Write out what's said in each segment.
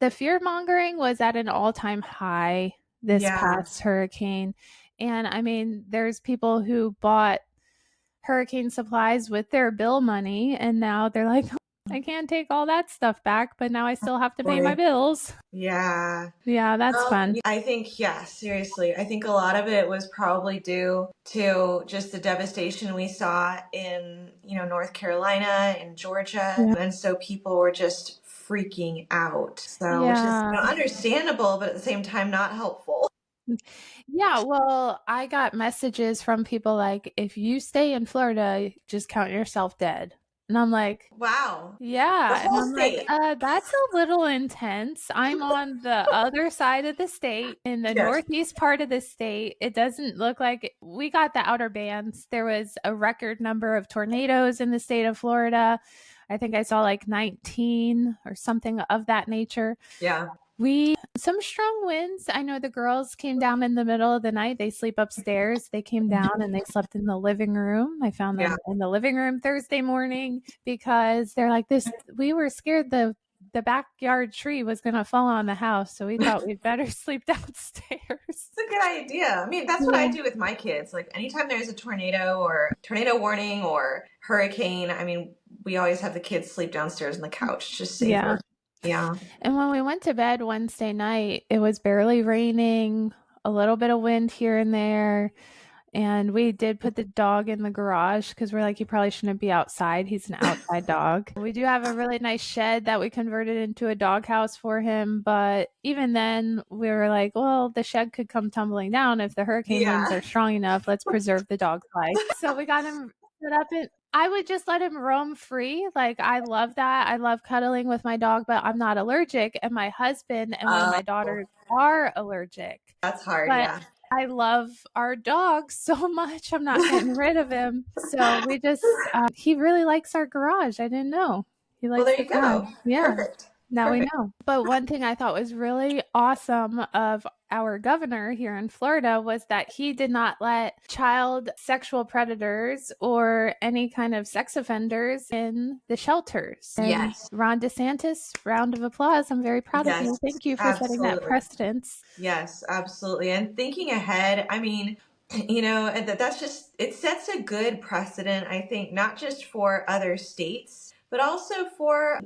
the fear mongering was at an all-time high this Yeah. past hurricane. And I mean, there's people who bought hurricane supplies with their bill money, and now they're like, I can't take all that stuff back, but now I still have to pay my Boy. bills. Yeah. Yeah, that's fun. I think, yeah, seriously. I think a lot of it was probably due to just the devastation we saw in, North Carolina and Georgia. Yeah. And so people were just freaking out. So, which is, Yeah. understandable, but at the same time, not helpful. Yeah, well, I got messages from people like, if you stay in Florida, just count yourself dead. And I'm like, Wow. The yeah. And whole I'm like, state. that's a little intense. I'm on the other side of the state, in the Yes. northeast part of the state. It doesn't look like we got the outer bands. There was a record number of tornadoes in the state of Florida. I think I saw like 19 or something of that nature. Yeah. Some strong winds. I know the girls came down in the middle of the night. They sleep upstairs. They came down and they slept in the living room. I found them in the living room Thursday morning because they're like, we were scared the backyard tree was going to fall on the house. So we thought we'd better sleep downstairs. It's a good idea. I mean, that's what I do with my kids. Like anytime there's a tornado or tornado warning or hurricane, I mean, we always have the kids sleep downstairs on the couch, just safer. Yeah. And when we went to bed Wednesday night, it was barely raining, a little bit of wind here and there. And we did put the dog in the garage because we're like, he probably shouldn't be outside. He's an outside dog. We do have a really nice shed that we converted into a doghouse for him. But even then, we were like, well, the shed could come tumbling down if the hurricane winds are strong enough. Let's preserve the dog's life. So we got him set up in. I would just let him roam free. Like, I love that. I love cuddling with my dog, but I'm not allergic. And my husband and one of my daughters are allergic. That's hard, but yeah. I love our dog so much. I'm not getting rid of him. So we just, he really likes our garage. I didn't know. He likes there you go. Yeah. Perfect. Now we know. But one thing I thought was really awesome of our governor here in Florida was that he did not let child sexual predators or any kind of sex offenders in the shelters. And Yes. Ron DeSantis, round of applause. I'm very proud of you. Thank you for setting that precedence. Yes, absolutely. And thinking ahead, I mean, that's just, it sets a good precedent, I think, not just for other states, but also for,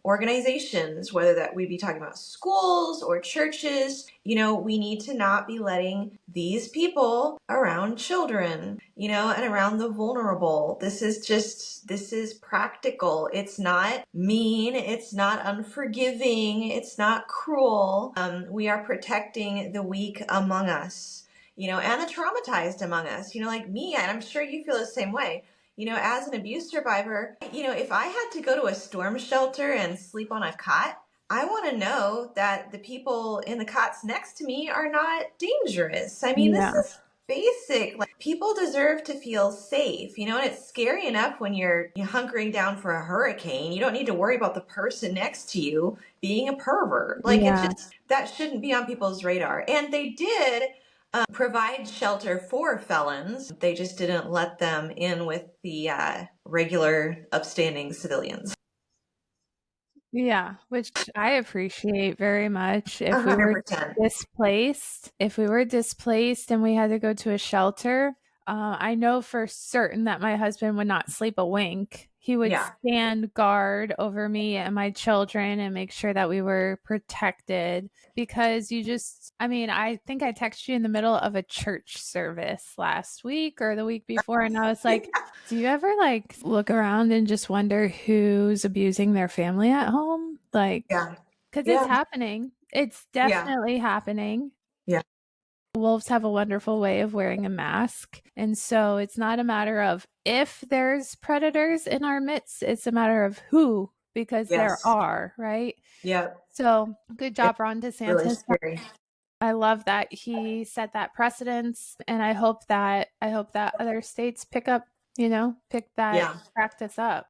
organizations, whether that we be talking about schools or churches. We need to not be letting these people around children, and around the vulnerable. This is practical. It's not mean. It's not unforgiving. It's not cruel. We are protecting the weak among us, and the traumatized among us, like me, and I'm sure you feel the same way. As an abuse survivor, if I had to go to a storm shelter and sleep on a cot, I want to know that the people in the cots next to me are not dangerous. I mean, this is basic. Like, people deserve to feel safe, and it's scary enough when you're hunkering down for a hurricane. You don't need to worry about the person next to you being a pervert. Like, that shouldn't be on people's radar. And they did provide shelter for felons. They just didn't let them in with the regular upstanding civilians. Yeah, which I appreciate very much. If 100%. we were displaced and we had to go to a shelter, I know for certain that my husband would not sleep a wink. He would stand guard over me and my children and make sure that we were protected, because I think I texted you in the middle of a church service last week or the week before. And I was like, do you ever look around and just wonder who's abusing their family at home? Because it's happening. It's definitely happening. Yeah. Wolves have a wonderful way of wearing a mask. And so it's not a matter of if there's predators in our midst, it's a matter of who, because there are, right? Yeah. So good job, Ron DeSantis. Really scary. I love that he set that precedence, and I hope that other states pick that practice up.